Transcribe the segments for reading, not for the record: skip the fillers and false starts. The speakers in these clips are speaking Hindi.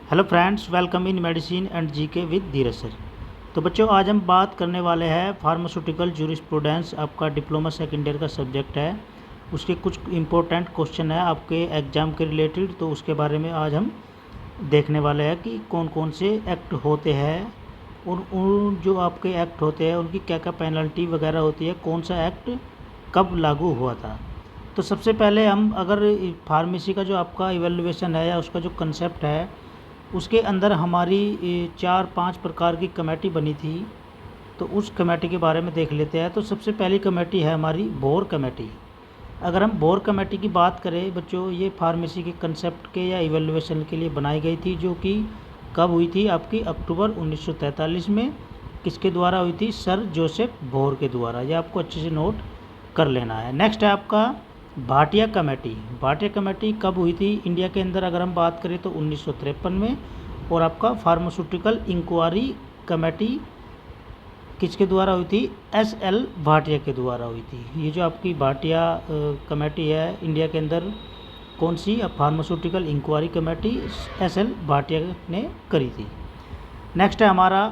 Hello friends, welcome in medicine and GK with Dheeraj sir. तो बच्चों, आज हम बात करने वाले हैं फार्मास्यूटिकल जूरिस्प्रूडेंस। आपका डिप्लोमा सेकेंड ईयर का सब्जेक्ट है। उसके कुछ इंपॉर्टेंट क्वेश्चन है आपके एग्ज़ाम के रिलेटेड, तो उसके बारे में आज हम देखने वाले हैं कि कौन कौन से एक्ट होते हैं और उन जो आपके एक्ट होते हैं उनकी क्या क्या पेनल्टी वगैरह होती है, कौन सा एक्ट कब लागू हुआ था। तो सबसे पहले हम अगर फार्मेसी का जो आपका इवेल्युएशन है या उसका जो कंसेप्ट है, उसके अंदर हमारी 4-5 प्रकार की कमेटी बनी थी। तो उस कमेटी के बारे में देख लेते हैं। तो सबसे पहली कमेटी है हमारी बोर कमेटी। अगर हम बोर कमेटी की बात करें बच्चों, ये फार्मेसी के कंसेप्ट के या इवेल्युएशन के लिए बनाई गई थी, जो कि कब हुई थी आपकी अक्टूबर 1943 में। किसके द्वारा हुई थी? सर जोसेफ बोर के द्वारा। ये आपको अच्छे से नोट कर लेना है। नेक्स्ट है आपका भाटिया कमेटी। भाटिया कमेटी कब हुई थी इंडिया के अंदर? अगर हम बात करें तो 1953 में। और आपका फार्मास्यूटिकल इंक्वायरी कमेटी किसके द्वारा हुई थी? एस.एल. भाटिया के द्वारा हुई थी। ये जो आपकी भाटिया कमेटी है इंडिया के अंदर, कौन सी? Pharmaceutical enquiry committee S L. Bhatia ने करी थी। नेक्स्ट है हमारा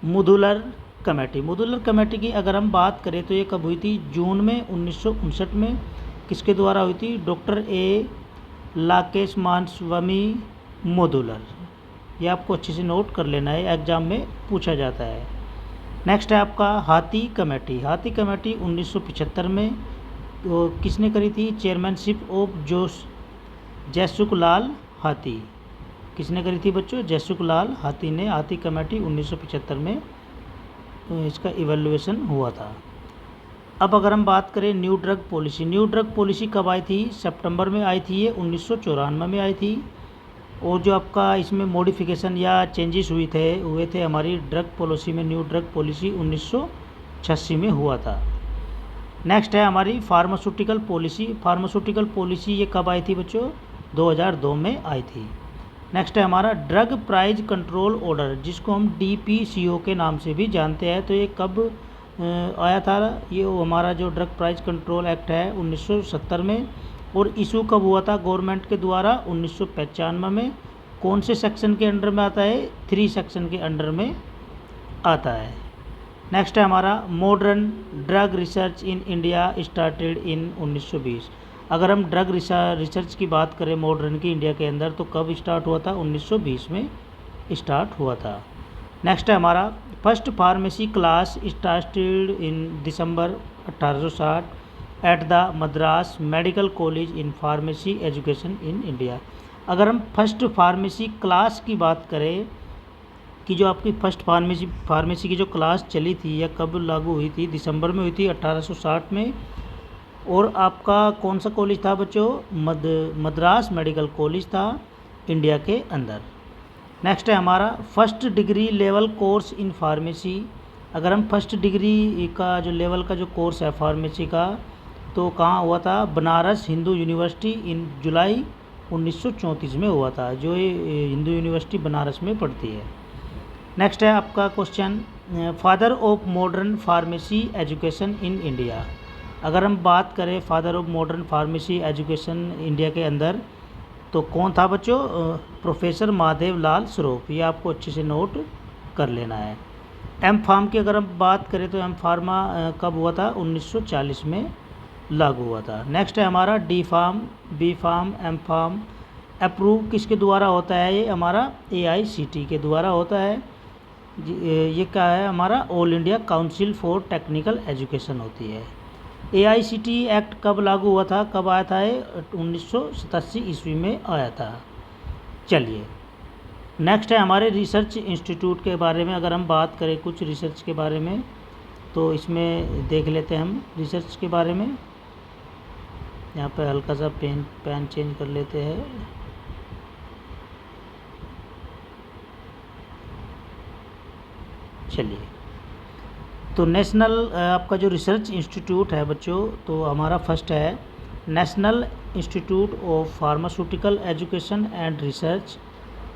मुदुलर कमेटी। मुदुलर कमेटी की अगर हम बात करें तो ये कब हुई थी? जून में 1959 में। किसके द्वारा हुई थी? Doctor A Lakshmanaswami Mudaliar. ये आपको अच्छे से नोट कर लेना है, एग्जाम में पूछा जाता है। नेक्स्ट है आपका हाथी कमेटी। हाथी कमेटी 1975 में। तो किसने करी थी? चेयरमैनशिप ऑफ जयसुख लाल हाथी। किसने करी थी बच्चों? जयसुख लाल हाथी ने हाथी कमेटी 1975 में इसका इवेल्युएशन हुआ था। अब अगर हम बात करें new drug policy. New drug policy कब आई थी? सितंबर में आई थी। ये 1994 में आई थी। और जो आपका इसमें मॉडिफिकेशन या चेंजेस हुए थे हमारी ड्रग पॉलिसी में, न्यू ड्रग पॉलिसी 1986 में हुआ था। नेक्स्ट है हमारी फार्मास्यूटिकल पॉलिसी। फार्मास्यूटिकल पॉलिसी ये कब आई थी बच्चों? 2002 में आई थी। नेक्स्ट है हमारा ड्रग प्राइस कंट्रोल ऑर्डर, जिसको हम DPCO के नाम से भी जानते हैं। तो ये कब आया था? ये हमारा जो ड्रग प्राइस कंट्रोल एक्ट है 1970 में। और इशू कब हुआ था गवर्नमेंट के द्वारा? 1995 में। कौन से सेक्शन के अंडर में आता है? 3 सेक्शन के अंडर में आता है। नेक्स्ट है हमारा modern drug research in India started in 1920। अगर हम ड्रग रिसर्च की बात करें मॉडर्न की इंडिया के अंदर, तो कब स्टार्ट हुआ था? 1920 में स्टार्ट हुआ था। नेक्स्ट है हमारा first pharmacy class started in December 1860 at the Madras medical college in pharmacy education in India. अगर हम फर्स्ट फार्मेसी क्लास की बात करें कि जो आपकी फर्स्ट फार्मेसी की जो क्लास चली थी या कब लागू हुई थी? दिसंबर में हुई थी 1860 में। और आपका कौन सा कॉलेज था बच्चों? मद्रास मेडिकल कॉलेज था इंडिया के अंदर। नेक्स्ट है हमारा first degree level course in pharmacy. अगर हम फर्स्ट डिग्री का जो लेवल का जो कोर्स है फार्मेसी का, तो कहाँ हुआ था? बनारस हिंदू यूनिवर्सिटी इन जुलाई 1934 में हुआ था, जो ये हिंदू यूनिवर्सिटी बनारस में पड़ती है। नेक्स्ट है आपका question father of modern pharmacy education in India. अगर हम बात करें father of modern pharmacy education India के अंदर, तो कौन था बच्चों? प्रोफेसर महादेव लाल सरोफ। ये आपको अच्छे से नोट कर लेना है। एम फार्म की अगर हम बात करें तो एम फार्मा कब हुआ था? 1940 में लागू हुआ था। नेक्स्ट है हमारा D form, B form, M form approve किसके द्वारा होता है? ये हमारा AICT के द्वारा होता है। ये क्या है? हमारा all India council for technical education होती है। AICT एक्ट कब लागू हुआ था? कब आया था? 1987 ईस्वी में आया था। चलिए, नेक्स्ट है हमारे रिसर्च इंस्टीट्यूट के बारे में। अगर हम बात करें कुछ रिसर्च के बारे में, तो इसमें देख लेते हैं हम रिसर्च के बारे में। यहाँ पे हल्का सा पेन चेंज कर लेते हैं। चलिए, तो नेशनल आपका जो रिसर्च इंस्टीट्यूट है बच्चों, तो हमारा फर्स्ट है national institute of pharmaceutical education and research,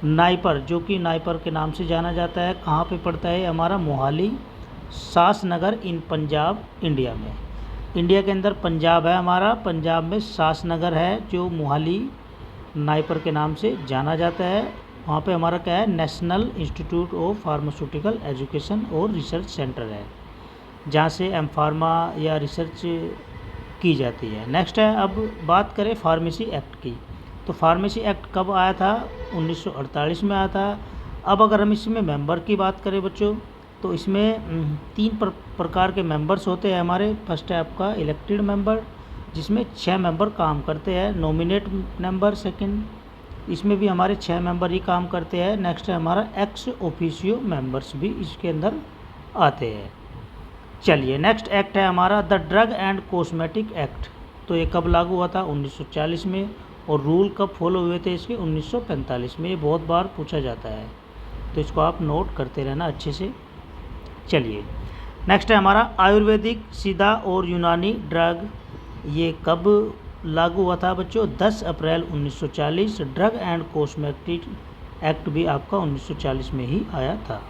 NIPER, जो कि नाइपर के नाम से जाना जाता है। कहाँ पे पड़ता है? हमारा मोहाली सासनगर इन पंजाब इंडिया में। इंडिया के अंदर पंजाब है हमारा, पंजाब में सासनगर है जो मोहाली नाइपर के नाम से जाना जाता है। वहाँ पे हमारा क्या है, national institute of pharmaceutical education और रिसर्च सेंटर है, जहाँ से एम फार्मा या रिसर्च की जाती है। नेक्स्ट है, अब बात करें फार्मेसी एक्ट की, तो फार्मेसी एक्ट कब आया था, 1948 में आया था। अब अगर हम इसमें मेंबर की बात करें बच्चों, तो इसमें तीन प्रकार के मेंबर्स होते हैं हमारे। फर्स्ट है आपका इलेक्टेड मेंबर, जिसमें 6 मेंबर काम करते हैं। नॉमिनेट मेंबर सेकंड, इसमें भी हमारे 6 मेंबर ही काम करते हैं। नेक्स्ट है हमारा एक्स ऑफिशियो मेंबर्स भी इसके अंदर आते हैं। चलिए नेक्स्ट एक्ट है हमारा the drug and cosmetic act. तो ये कब लागू हुआ था, 1940 में, और रूल कब फॉलो हुए थे इसके, 1945 में। ये बहुत बार पूछा जाता है, तो इसको आप नोट करते रहना अच्छे से। चलिए नेक्स्ट है हमारा आयुर्वेदिक, सिद्धा और यूनानी ड्रग। ये कब लागू हुआ था बच्चों, 10 अप्रैल 1940। ड्रग एंड कॉस्मेटिक एक्ट भी आपका 1940 में ही आया था।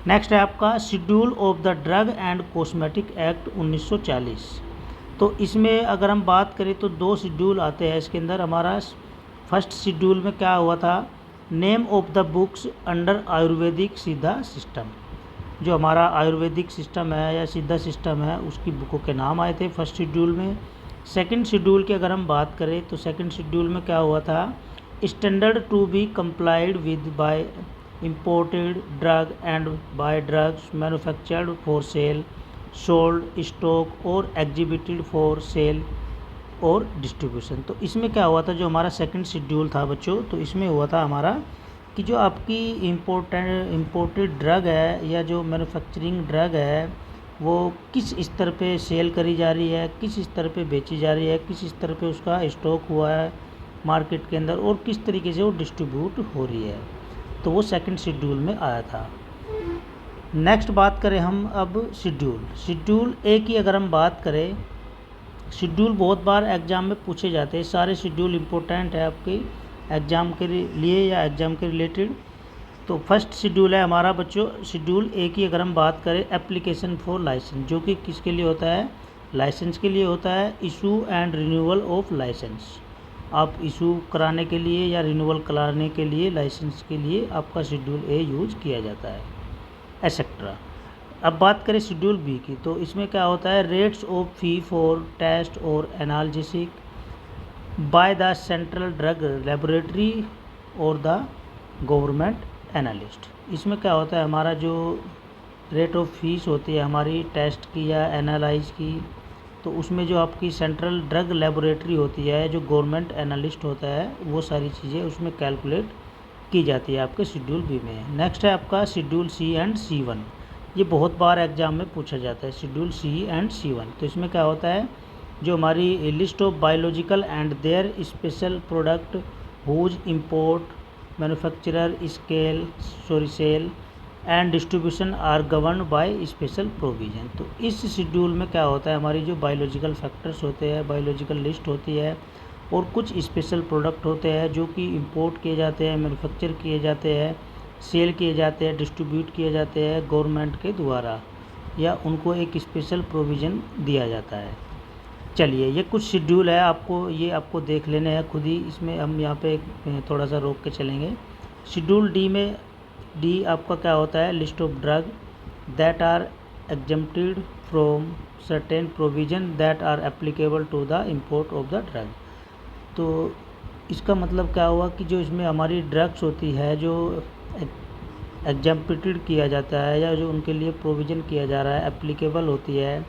नेक्स्ट है आपका schedule of the drug and cosmetic act 1940। तो इसमें अगर हम बात करें तो 2 शेड्यूल आते हैं इसके अंदर हमारा। फर्स्ट शेड्यूल में क्या हुआ था, name of the books under Ayurvedic सिद्धा सिस्टम। जो हमारा आयुर्वेदिक सिस्टम है या सिद्धा सिस्टम है, उसकी बुकों के नाम आए थे फर्स्ट शेड्यूल में। सेकंड शेड्यूल की अगर हम बात करें तो सेकंड शेड्यूल में क्या हुआ था, standard to be complied with by imported drug and by drugs manufactured for sale, sold, stock और exhibited for sale और डिस्ट्रीब्यूशन। तो इसमें क्या हुआ था, जो हमारा सेकंड शेड्यूल था बच्चों, तो इसमें हुआ था हमारा कि जो आपकी इम्पोर्टेड ड्रग है या जो मैन्युफैक्चरिंग ड्रग है, वो किस स्तर पे सेल करी जा रही है, किस स्तर पे बेची जा रही है, किस स्तर पे उसका स्टॉक हुआ है मार्केट के अंदर, और किस तरीके से वो डिस्ट्रीब्यूट हो रही है। तो वो सेकंड शेड्यूल में आया था। नेक्स्ट बात करें हम अब शेड्यूल ए की अगर हम बात करें, शेड्यूल बहुत बार एग्ज़ाम में पूछे जाते हैं। सारे शेड्यूल इम्पोर्टेंट है आपके एग्ज़ाम के लिए या एग्ज़ाम के रिलेटेड। तो फर्स्ट शेड्यूल है हमारा बच्चों, शेड्यूल ए की अगर हम बात करें, एप्लीकेशन फॉर लाइसेंस, जो कि किसके लिए होता है, लाइसेंस के लिए होता है। Issue and renewal of licence, आप इशू कराने के लिए या रिन्यूअल कराने के लिए लाइसेंस के लिए आपका शेड्यूल ए यूज किया जाता है, एक्सेट्रा। अब बात करें शेड्यूल बी की, तो इसमें क्या होता है, rates of fee for test और analysis by the central drug laboratory और द गवर्नमेंट एनालिस्ट। इसमें क्या होता है, हमारा जो रेट ऑफ फीस होती है हमारी टेस्ट की या एनालाइज की, तो उसमें जो आपकी सेंट्रल ड्रग लेबोरेटरी होती है, जो गवर्नमेंट एनालिस्ट होता है, वो सारी चीज़ें उसमें कैलकुलेट की जाती है आपके शेड्यूल बी में। नेक्स्ट है आपका शेड्यूल सी एंड C1। ये बहुत बार एग्जाम में पूछा जाता है, शेड्यूल सी एंड C1। तो इसमें क्या होता है, जो हमारी list of biological and their special product whose import manufacturer sale and distribution are govern by special provision. तो इस शेड्यूल में क्या होता है, हमारी जो बायोलॉजिकल फैक्टर्स होते हैं, बायोलॉजिकल लिस्ट होती है, और कुछ स्पेशल प्रोडक्ट होते हैं जो कि इंपोर्ट किए जाते हैं, मैन्युफैक्चर किए जाते हैं, सेल किए जाते हैं, डिस्ट्रीब्यूट किए जाते हैं गवर्नमेंट के द्वारा, या उनको एक स्पेशल प्रोविज़न दिया जाता है। चलिए ये कुछ शेड्यूल है, आपको देख लेने हैं खुद ही। इसमें हम यहाँ पे थोड़ा सा रोक के चलेंगे। शेड्यूल डी आपका क्या होता है, list of drug that are exempted from certain provision that are applicable to the import of the drug. तो इसका मतलब क्या हुआ कि जो इसमें हमारी ड्रग्स होती है, जो एग्जम्प्टेड किया जाता है या जो उनके लिए प्रोविज़न किया जा रहा है, एप्लीकेबल होती है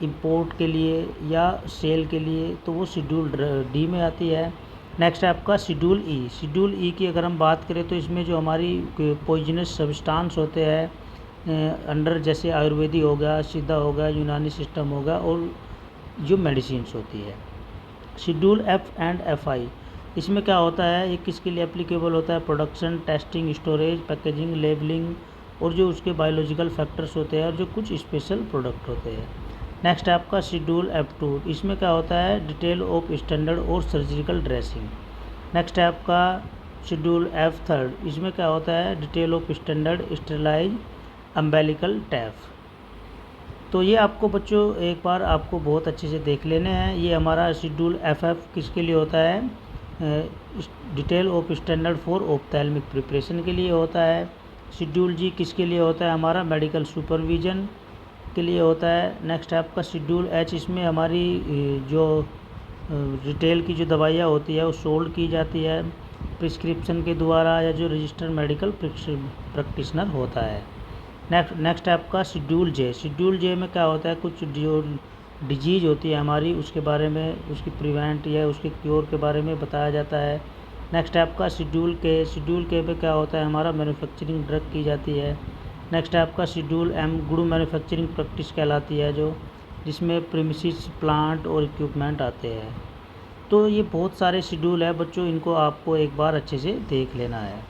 इंपोर्ट के लिए या सेल के लिए, तो वो शेड्यूल डी में आती है। नेक्स्ट है आपका शेड्यूल ई की अगर हम बात करें, तो इसमें जो हमारी पॉइजनस सब्सटेंस होते हैं अंडर, जैसे आयुर्वेदिक हो गया, सिद्धा हो गया, यूनानी सिस्टम हो गया, और जो मेडिसिन्स होती है। शेड्यूल एफ एंड FI, इसमें क्या होता है, ये किसके लिए एप्लीकेबल होता है, production, testing, storage, packaging, labelling, और जो उसके बायोलॉजिकल फैक्टर्स होते हैं और जो कुछ स्पेशल प्रोडक्ट होते हैं। नेक्स्ट है आपका शेड्यूल F2, इसमें क्या होता है, डिटेल ऑफ स्टैंडर्ड और सर्जिकल ड्रेसिंग। नेक्स्ट है आपका शेड्यूल F3, इसमें क्या होता है, detail of standard sterilise umbilical tap. तो ये आपको बच्चों एक बार आपको बहुत अच्छे से देख लेने हैं। ये हमारा शेड्यूल FF किसके लिए होता है, detail of standard for ophthalmic preparation के लिए होता है। शेड्यूल जी किसके लिए होता है, हमारा मेडिकल सुपरविजन के लिए होता है। नेक्स्ट है आपका शेड्यूल एच, इसमें हमारी जो रिटेल की जो दवाइयाँ होती है वो सोल्ड की जाती है प्रिस्क्रिप्शन के द्वारा या जो रजिस्टर्ड मेडिकल प्रैक्टिशनर होता है। नेक्स्ट है आपका शेड्यूल जे। शेड्यूल जे में क्या होता है, कुछ जो डिजीज़ होती है हमारी उसके बारे में, उसकी प्रिवेंट या उसके क्योर के बारे में बताया जाता है। नेक्स्ट है आपका शेड्यूल के। शेड्यूल के पे क्या होता है, हमारा मैन्युफैक्चरिंग ड्रग की जाती है। नेक्स्ट है आपका schedule M, good manufacturing practice कहलाती है, जो जिसमें प्रीमिसेस, प्लांट और इक्विपमेंट आते हैं। तो ये बहुत सारे शेड्यूल है बच्चों, इनको आपको एक बार अच्छे से देख लेना है।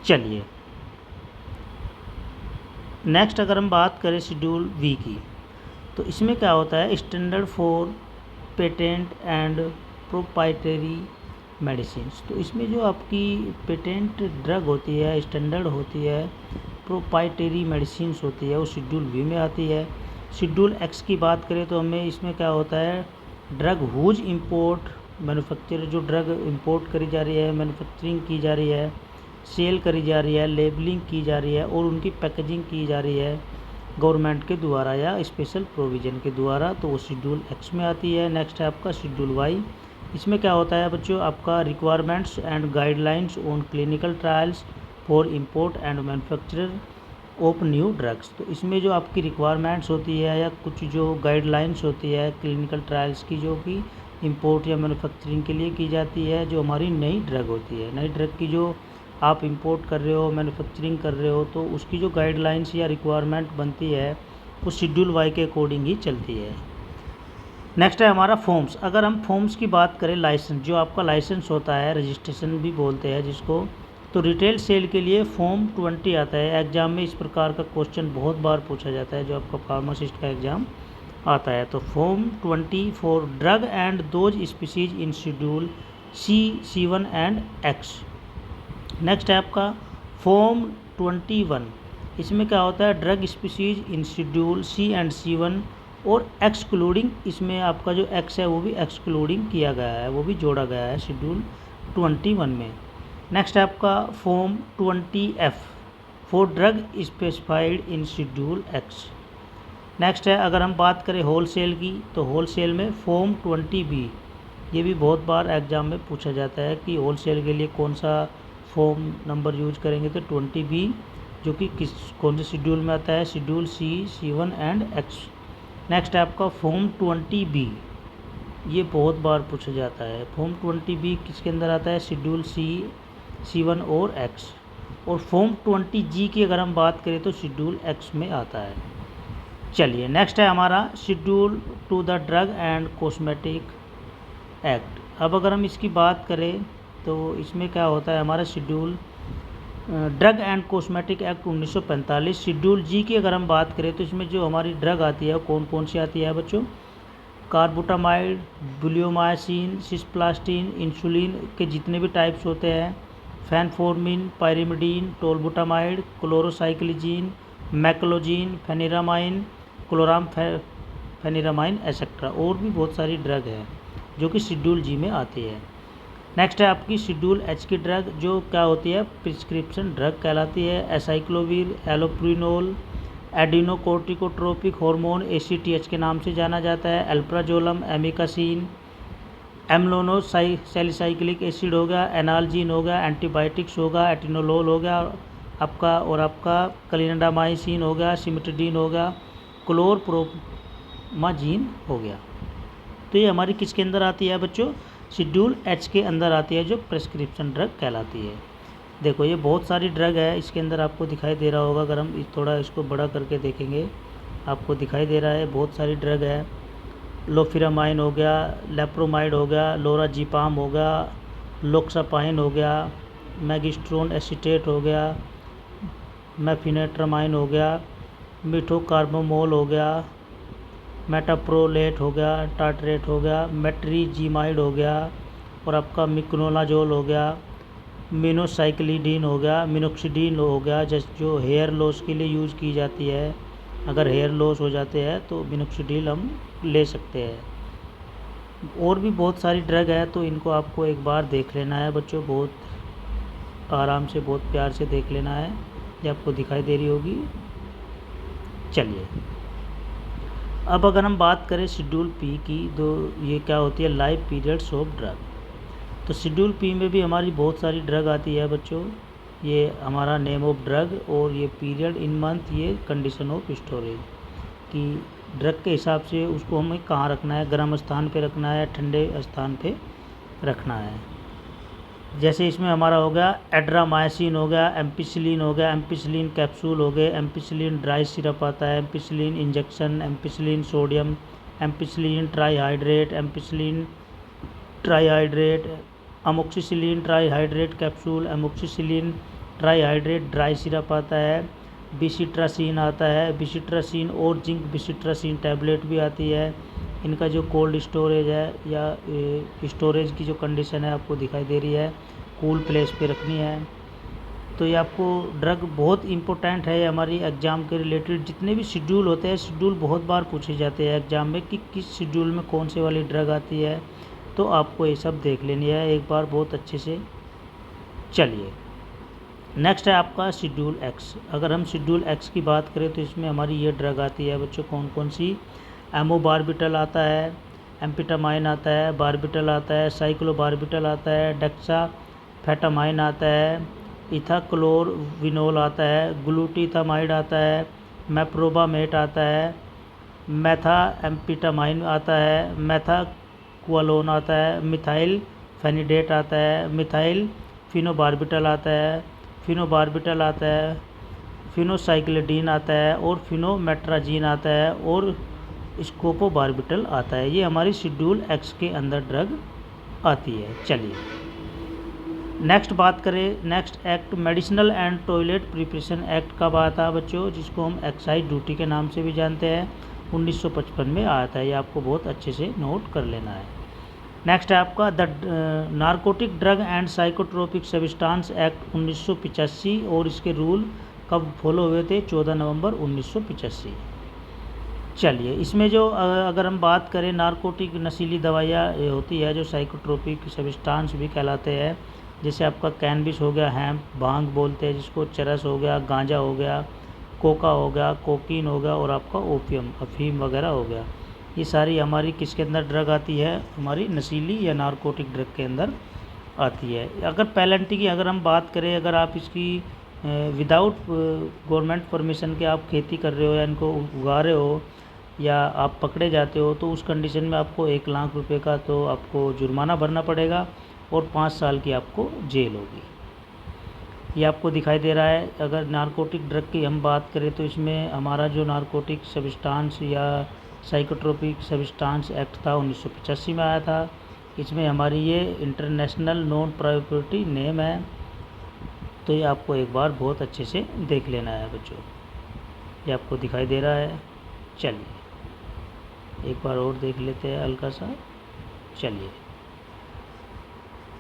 चलिए नेक्स्ट अगर हम बात करें शेड्यूल वी की, तो इसमें क्या होता है, standard for patent and proprietary medicines. तो इसमें जो आपकी पेटेंट ड्रग होती है, स्टैंडर्ड होती है, प्रोप्राइटरी मेडिसिन्स होती है, वो शेड्यूल वी में आती है। शेड्यूल एक्स की बात करें तो हमें इसमें क्या होता है, ड्रग हुज इंपोर्ट मैन्युफैक्चर, जो ड्रग इंपोर्ट करी जा रही है, मैन्युफैक्चरिंग की जा रही है, सेल करी जा रही है, लेबलिंग की जा रही है और उनकी पैकेजिंग की जा रही है गवर्नमेंट के द्वारा या स्पेशल प्रोविज़न के द्वारा, तो वो शेड्यूल एक्स में आती है। नेक्स्ट है आपका शेड्यूल वाई। इसमें क्या होता है बच्चों, आपका requirements and guidelines on clinical trials for import and manufacture of new drugs. तो इसमें जो आपकी रिक्वायरमेंट्स होती है या कुछ जो गाइडलाइंस होती है क्लिनिकल ट्रायल्स की, जो कि इंपोर्ट या मैन्युफैक्चरिंग के लिए की जाती है, जो हमारी नई ड्रग होती है, नई ड्रग की जो आप इंपोर्ट कर रहे हो, मैन्युफैक्चरिंग कर रहे हो, तो उसकी जो गाइडलाइंस या रिक्वायरमेंट बनती है वो शेड्यूल वाई के अकॉर्डिंग ही चलती है। नेक्स्ट है हमारा फॉर्म्स। अगर हम फॉर्म्स की बात करें, लाइसेंस, जो आपका लाइसेंस होता है, रजिस्ट्रेशन भी बोलते हैं जिसको, तो रिटेल सेल के लिए फॉर्म 20 आता है। एग्ज़ाम में इस प्रकार का क्वेश्चन बहुत बार पूछा जाता है, जो आपका फार्मासिस्ट का एग्ज़ाम आता है। तो form 20 for drug and those species in schedule C, C1 and X. Next है आपका फॉर्म 21। इसमें क्या होता है, drug species in schedule C and C1 और एक्सक्लूडिंग, इसमें आपका जो एक्स है वो भी एक्सक्लूडिंग किया गया है, वो भी जोड़ा गया है शेड्यूल 21 में। नेक्स्ट है आपका form 20F for drug specified in schedule x. Next है अगर हम बात करें होलसेल की, तो होलसेल में फॉर्म 20B, ये भी बहुत बार एग्ज़ाम में पूछा जाता है कि होलसेल के लिए कौन सा फॉर्म नंबर यूज करेंगे, तो 20B, जो कि कौन से शेड्यूल में आता है, schedule C, C1 and X. Next है आपका फॉर्म 20B, ये बहुत बार पूछा जाता है। फॉर्म 20B किसके अंदर आता है, शेड्यूल C, C1 और एक्स। और फॉर्म 20G की अगर हम बात करें तो शेड्यूल एक्स में आता है। चलिए नेक्स्ट है हमारा schedule to the drug and cosmetic act. अब अगर हम इसकी बात करें तो इसमें क्या होता है, हमारा schedule drug and cosmetic act 1945। Schedule G की अगर हम बात करें तो इसमें जो हमारी ड्रग आती है वो कौन कौन सी आती है बच्चों, कार्बोटामाइड, बुलियोमाइसिन, सिस्प्लास्टिन, इंसुलिन के जितने भी टाइप्स होते हैं, फैनफोर्मिन, pyrimidine, tolbutamide, क्लोरोसाइक्लिजीन, मैक्लोजीन, pheniramine, क्लोराम pheniramine etcetera, और भी बहुत सारी ड्रग है जो कि शेड्यूल जी में आती है। नेक्स्ट है आपकी शेड्यूल एच की ड्रग, जो क्या होती है, प्रिस्क्रिप्शन ड्रग कहलाती है। एसाइक्लोविर, एलोप्रिनोल, एडिनोकोर्टिकोट्रोपिक हार्मोन ACTH के नाम से जाना जाता है। अल्प्राजोलम, एमिकासिन, एम्लोनोसैलिसाइक्लिक एसिड हो गया, एनाल्जीन हो गया, एंटीबायोटिक्स होगा, एटिनोलोल हो गया आपका, और आपका क्लिंडामाइसिन हो गया, सिमिटिडीन हो गया, क्लोरप्रोमाजीन हो गया। तो ये हमारी किसके अंदर आती है बच्चों, शेड्यूल एच के अंदर आती है, जो प्रिस्क्रिप्शन ड्रग कहलाती है। देखो ये बहुत सारी ड्रग है इसके अंदर, आपको दिखाई दे रहा होगा, अगर हम थोड़ा इसको बड़ा करके देखेंगे आपको दिखाई दे रहा है, बहुत सारी ड्रग है। लोफिरामाइन हो गया, लेप्रोमाइड हो गया, लोराजीपाम हो गया, लोक्सापाइन हो गया, मैगिस्ट्रोन एसीटेट हो गया, मैफिनेट्रामाइन हो गया, मिथोकार्बामोल हो गया, मेटाप्रोलेट हो गया, टार्टरेट हो गया, मेट्रीजीमाइड हो गया, और आपका मिक्नोलाजोल हो गया, मिनोसाइक्लिडीन हो गया, मिनोक्सिडीन हो गया, जो हेयर लॉस के लिए यूज़ की जाती है। अगर हेयर लॉस हो जाते हैं तो मिनोक्सिडीन हम ले सकते हैं। और भी बहुत सारी ड्रग है, तो इनको आपको एक बार देख लेना है बच्चों, बहुत आराम से, बहुत प्यार से देख लेना है। ये आपको दिखाई दे रही होगी। चलिए, अब अगर हम बात करें शेड्यूल पी की, तो ये क्या होती है, लाइफ पीरियड्स ऑफ ड्रग। तो शेड्यूल पी में भी हमारी बहुत सारी ड्रग आती है बच्चों। ये हमारा नेम ऑफ ड्रग, और ये पीरियड इन मंथ, ये कंडीशन ऑफ स्टोरेज कि ड्रग के हिसाब से उसको हमें कहाँ रखना है, गर्म स्थान पे रखना है, ठंडे स्थान पे रखना है। जैसे इसमें हमारा हो गया एड्रामाइसिन, हो गया एम्पिसिलिन, हो गया एम्पिसिलिन कैप्सूल, हो गए एम्पिसिलिन ड्राई सिरप आता है, ampicillin injection, ampicillin sodium, ampicillin ट्राईहाइड्रेट, ampicillin ट्राईहाइड्रेट, amoxicillin ट्राईहाइड्रेट capsule, amoxicillin ट्राईहाइड्रेट dry syrup आता है, बिसिट्रासिन आता है, बिसिट्रासिन और जिंक बिसिट्रासिन टैबलेट भी आती है। इनका जो कोल्ड स्टोरेज है या स्टोरेज की जो कंडीशन है आपको दिखाई दे रही है, कूल प्लेस पे रखनी है। तो ये आपको ड्रग बहुत इम्पोर्टेंट है हमारी एग्ज़ाम के रिलेटेड। जितने भी शेड्यूल होते हैं, शेड्यूल बहुत बार पूछे जाते हैं एग्ज़ाम में कि किस शेड्यूल में कौन से वाली ड्रग आती है, तो आपको ये सब देख लेनी है एक बार बहुत अच्छे से। चलिए, नेक्स्ट है आपका शेड्यूल एक्स। अगर हम शेड्यूल एक्स की बात करें तो इसमें हमारी ये ड्रग आती है बच्चों, कौन कौन सी, एमोबार्बिटल आता है, एम्फेटामाइन आता है, बार्बिटल आता है, साइक्लोबार्बिटल आता है, डेक्साफेटामाइन आता है, इथाक्लोरविनोल आता है, ग्लूटामाइड आता है, मैप्रोबामेट आता है, मेथाम्फेटामाइन आता है, मेथाक्वालोन आता है, मिथाइल फेनिडेट आता है, मिथाइल फिनोबार्बिटल आता है, फिनोबार्बिटल आता है, फिनोसाइक्लिडीन आता है, और फिनोमेट्राजीन आता है, और स्कोपोबार्बिटल आता है। ये हमारी शेड्यूल एक्स के अंदर ड्रग आती है। चलिए, नेक्स्ट बात करें, next act medicinal and toilet preparation act कब आया था बच्चों, जिसको हम एक्साइज ड्यूटी के नाम से भी जानते हैं, 1955 में आया था। ये आपको बहुत अच्छे से नोट कर लेना है। नेक्स्ट है आपका the narcotic drug and psychotropic substance act 1985, और इसके रूल कब फॉलो हुए थे, 14 नवंबर 1985। चलिए, इसमें जो अगर हम बात करें, नारकोटिक नशीली दवाइयाँ होती है जो साइकोट्रोपिक सब्सटेंस भी कहलाते हैं, जैसे आपका कैनबिस हो गया, हैम्प भांग बोलते हैं जिसको, चरस हो गया, गांजा हो गया, कोका हो गया, कोकीन हो गया, और आपका ओपियम अफीम वगैरह हो गया। ये सारी हमारी किसके अंदर ड्रग आती है, हमारी नशीली या नारकोटिक ड्रग के अंदर आती है। अगर पेनल्टी की अगर हम बात करें, अगर आप इसकी विदाउट गवर्नमेंट परमिशन के आप खेती कर रहे हो या इनको उगा रहे हो, या आप पकड़े जाते हो, तो उस कंडीशन में आपको 1 लाख रुपए का तो आपको जुर्माना भरना पड़ेगा, और 5 साल की आपको जेल होगी। ये आपको दिखाई दे रहा है। अगर नारकोटिक ड्रग की हम बात करें, तो इसमें हमारा जो नारकोटिक सब्सटेंस या साइकोट्रोपिक सब्सटेंस एक्ट था 1985 में आया था। इसमें हमारी ये इंटरनेशनल नॉन प्रायोरिटी नेम है, तो ये आपको एक बार बहुत अच्छे से देख लेना है बच्चों। ये आपको दिखाई दे रहा है। चलिए, एक बार और देख लेते हैं हल्का सा। चलिए,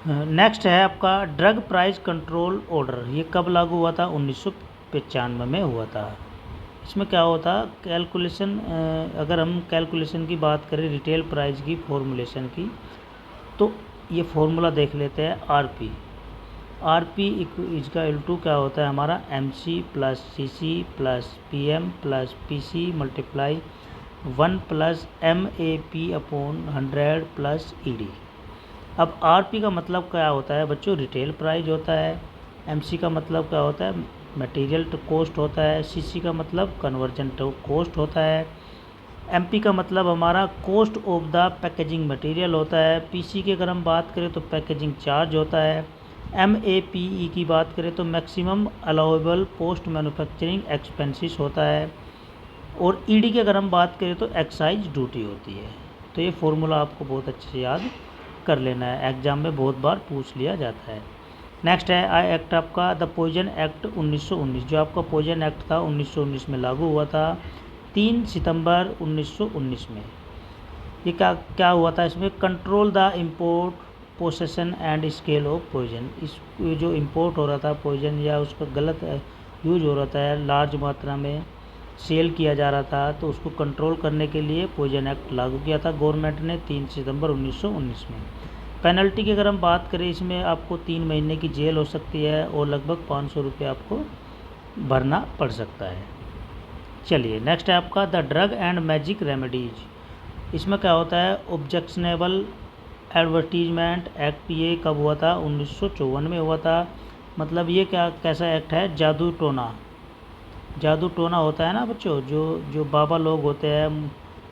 नेक्स्ट है आपका ड्रग प्राइस कंट्रोल ऑर्डर। ये कब लागू हुआ था, 1995 में हुआ था। इसमें क्या होता, कैलकुलेशन, अगर हम कैलकुलेशन की बात करें रिटेल प्राइस की फॉर्मूलेशन की, तो ये फॉर्मूला देख लेते हैं। आरपी इसका इल्टू क्या होता है हमारा, MC plus CC plus PM plus PC multiply 1 plus MAP upon 100 plus ED. अब आरपी का मतलब क्या होता है बच्चों, रिटेल प्राइस होता है। एमसी का मतलब क्या होता है, मटेरियल कॉस्ट होता है। सीसी का मतलब कन्वर्जन कॉस्ट होता है। एमपी का मतलब हमारा cost of the packaging material होता है। पीसी की अगर हम बात करें तो पैकेजिंग चार्ज होता है। MAPE की बात करें तो maximum allowable post manufacturing expenses होता है। और ईडी की अगर हम बात करें तो एक्साइज ड्यूटी होती है। तो ये फॉर्मूला आपको बहुत अच्छे से याद कर लेना है, एग्जाम में बहुत बार पूछ लिया जाता है। नेक्स्ट है आई एक्ट आपका द पॉइजन एक्ट 1919। जो आपका पॉइजन एक्ट था 1919 में लागू हुआ था, 3 सितंबर 1919 में। ये क्या हुआ था इसमें, control the import possession and scale of poison. इस जो इम्पोर्ट हो रहा था पॉइजन या उसका गलत यूज हो रहा था लार्ज मात्रा में, सेल किया जा रहा था, तो उसको कंट्रोल करने के लिए पॉइजन एक्ट लागू किया था गवर्नमेंट ने 3 सितंबर 1919 में। पेनल्टी की अगर हम बात करें, इसमें आपको 3 महीने की जेल हो सकती है और लगभग 500 रुपये आपको भरना पड़ सकता है। चलिए नेक्स्ट है आपका the drug and magic remedies. इसमें क्या होता है, ऑब्जेक्शनेबल एडवर्टीजमेंट एक्ट। ये कब हुआ था, 1954 में हुआ था। मतलब ये क्या कैसा एक्ट है, जादू टोना। जादू टोना होता है ना बच्चों, जो बाबा लोग होते हैं,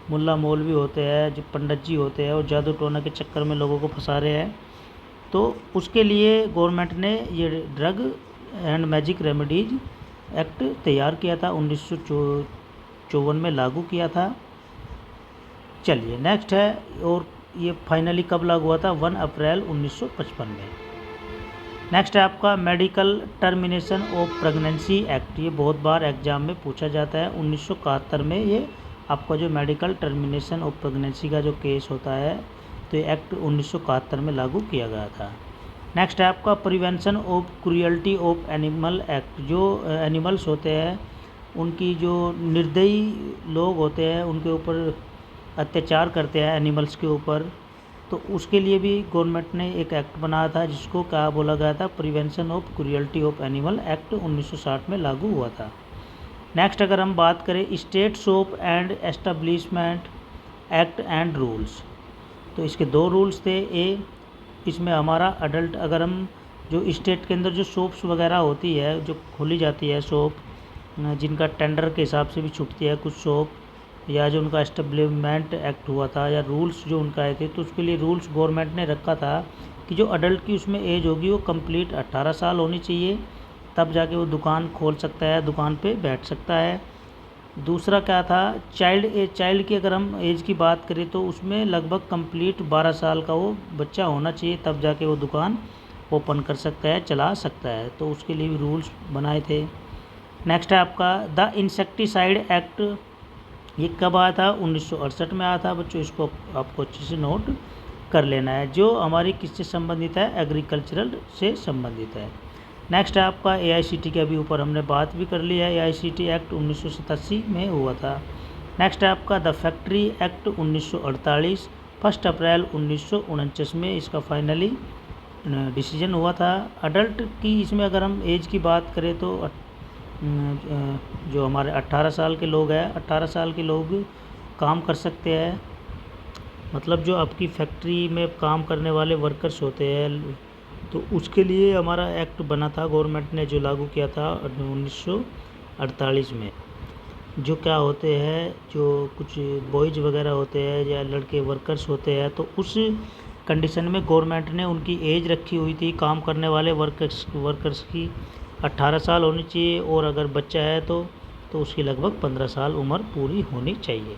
मुल्ला मौलवी होते हैं, जो पंडित जी होते हैं, और जादू टोना के चक्कर में लोगों को फंसा रहे हैं। तो उसके लिए गवर्नमेंट ने ये drug and magic remedies act तैयार किया था, 1954 में लागू किया था। चलिए नेक्स्ट है, और ये फाइनली कब लागू हुआ था, 1 अप्रैल 1955 में। नेक्स्ट है आपका medical termination of pregnancy act. ये बहुत बार एग्जाम में पूछा जाता है। 1971 में ये आपका जो मेडिकल टर्मिनेशन ऑफ प्रेगनेंसी का जो केस होता है, तो ये एक्ट 1971 में लागू किया गया था। नेक्स्ट है आपका prevention of cruelty of animal act. जो एनिमल्स होते हैं, उनकी जो निर्दयी लोग होते हैं, उनके ऊपर अत्याचार करते हैं एनिमल्स के ऊपर, तो उसके लिए भी गवर्नमेंट ने एक एक्ट बनाया था, जिसको क्या बोला गया था, prevention of cruelty of animal act 1960 में लागू हुआ था। नेक्स्ट अगर हम बात करें state soap and establishment act and rules, तो इसके 2 रूल्स थे। इसमें हमारा अडल्ट, अगर हम जो स्टेट के अंदर जो सोप्स वगैरह होती है, जो खोली जाती है सोप, जिनका टेंडर के हिसाब से भी छूटती है कुछ सोप, या जो उनका एस्टेब्लिशमेंट एक्ट हुआ था, या रूल्स जो उनका आए थे, तो उसके लिए रूल्स गवर्नमेंट ने रखा था कि जो अडल्ट की उसमें एज होगी वो कंप्लीट 18 साल होनी चाहिए, तब जाके वो दुकान खोल सकता है, दुकान पे बैठ सकता है। दूसरा क्या था, चाइल्ड की अगर हम एज की बात करें, तो उसमें लगभग कंप्लीट 12 साल का वो बच्चा होना चाहिए, तब जाके वो दुकान ओपन कर सकता है, चला सकता है। तो उसके लिए भी रूल्स बनाए थे। नेक्स्ट है आपका द इंसेक्टिसाइड एक्ट। ये कब आया था, 1968 में आया था बच्चों। इसको आपको अच्छे से नोट कर लेना है। जो हमारी किससे संबंधित है, एग्रीकल्चरल से संबंधित है। नेक्स्ट है आपका AICT के अभी ऊपर हमने बात भी कर ली है। AICT एक्ट 1987 में हुआ था। नेक्स्ट है आपका द फैक्ट्री एक्ट 1948, 1 अप्रैल 1949 में इसका फाइनली डिसीजन हुआ था। अडल्ट की इसमें अगर हम एज की बात करें, तो जो हमारे 18 साल के लोग हैं, 18 साल के लोग काम कर सकते हैं। मतलब जो आपकी फैक्ट्री में काम करने वाले वर्कर्स होते हैं, तो उसके लिए हमारा एक्ट बना था, गवर्नमेंट ने जो लागू किया था 1948 में। जो क्या होते हैं, जो कुछ बॉयज़ वगैरह होते हैं या लड़के वर्कर्स होते हैं, तो उस कंडीशन में गवर्नमेंट ने उनकी एज रखी हुई थी काम करने वाले वर्कर्स की 18 साल होनी चाहिए, और अगर बच्चा है तो उसकी लगभग 15 साल उम्र पूरी होनी चाहिए।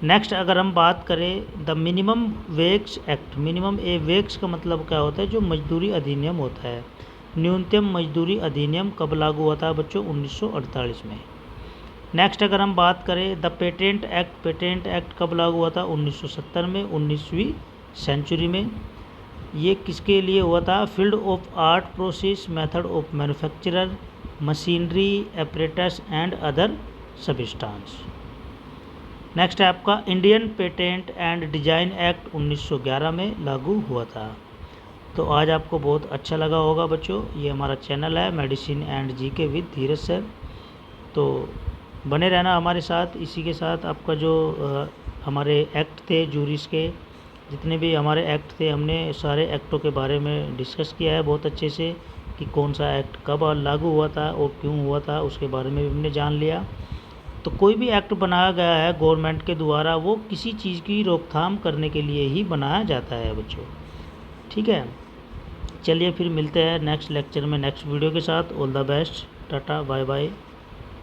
नेक्स्ट अगर हम बात करें the minimum wage act. Minimum wage का मतलब क्या होता है, जो मजदूरी अधिनियम होता है। न्यूनतम मजदूरी अधिनियम कब लागू हुआ था बच्चों, 1948 में। नेक्स्ट अगर हम बात करें the patent act. Patent act कब लागू हुआ था, 1970 में, 19वीं सेंचुरी में। ये किसके लिए हुआ था, field of art, process, method of manufacturer, machinery, apparatus and other substance. Next है आपका Indian patent and design act 1911 में लागू हुआ था। तो आज आपको बहुत अच्छा लगा होगा बच्चों। ये हमारा चैनल है medicine and GK with Dheeraj sir, तो बने रहना हमारे साथ। इसी के साथ आपका जो हमारे एक्ट थे, जूरीस के जितने भी हमारे एक्ट थे, हमने सारे एक्टों के बारे में डिस्कस किया है बहुत अच्छे से, कि कौन सा एक्ट कब लागू हुआ था और क्यों हुआ था, उसके बारे में भी हमने जान लिया। तो कोई भी एक्ट बनाया गया है गवर्नमेंट के द्वारा, वो किसी चीज़ की रोकथाम करने के लिए ही बनाया जाता है बच्चों। ठीक है, चलिए फिर मिलते हैं नेक्स्ट लेक्चर में नेक्स्ट वीडियो के साथ। All the best, tata bye bye.